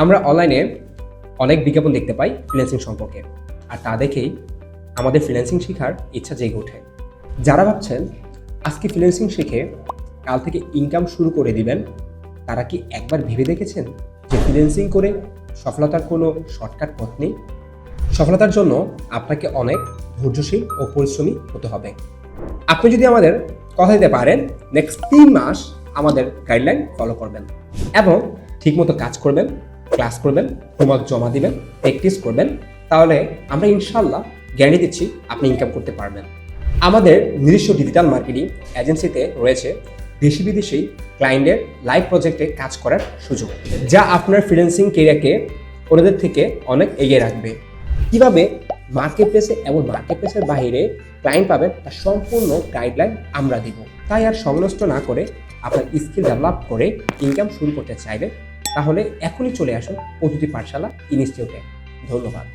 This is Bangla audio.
আমরা অনলাইনে অনেক বিজ্ঞাপন দেখতে পাই ফ্রিল্যান্সিং সম্পর্কে, আর তা দেখেই আমাদের ফ্রিল্যান্সিং শেখার ইচ্ছা জেগে ওঠে। যারা ভাবছেন আজকে ফ্রিল্যান্সিং শিখে কাল থেকে ইনকাম শুরু করে দিবেন, তারা কি একবার ভেবে দেখেছেন যে ফ্রিল্যান্সিং করে সফলতার কোনো শর্টকাট পথ নেই? সফলতার জন্য আপনাকে অনেক ধৈর্যশীল ও পরিশ্রমী হতে হবে। আপনি যদি আমাদের কথা দিতে পারেন, নেক্সট 3 মাস আমাদের গাইডলাইন ফলো করবেন এবং ঠিকমতো কাজ করবেন, ক্লাস করবেন, হোমওয়ার্ক জমা দিবেন, প্র্যাকটিস করবেন, তাহলে আমরা ইনশাল্লাহ গ্যারান্টি দিচ্ছি আপনি ইনকাম করতে পারবেন। আমাদের নিজস্ব ডিজিটাল মার্কেটিং এজেন্সিতে রয়েছে দেশি বিদেশি ক্লায়েন্টের লাইভ প্রজেক্টে কাজ করার সুযোগ, যা আপনার ফ্রিল্যান্সিং ক্যারিয়ারকে ওনাদের থেকে অনেক এগিয়ে রাখবে। কিভাবে মার্কেট প্লেসে এবং মার্কেট প্লেসের বাইরে ক্লায়েন্ট পাবেন তার সম্পূর্ণ গাইডলাইন আমরা দিব। তাই আর সংনষ্ট না করে আপনার স্কিল ডেভেলপ করে ইনকাম শুরু করতে চাইলে তাহলে এখনই চলে আসুন পদ্ধতি পাঠশালা ইনস্টিটিউটে। ধন্যবাদ।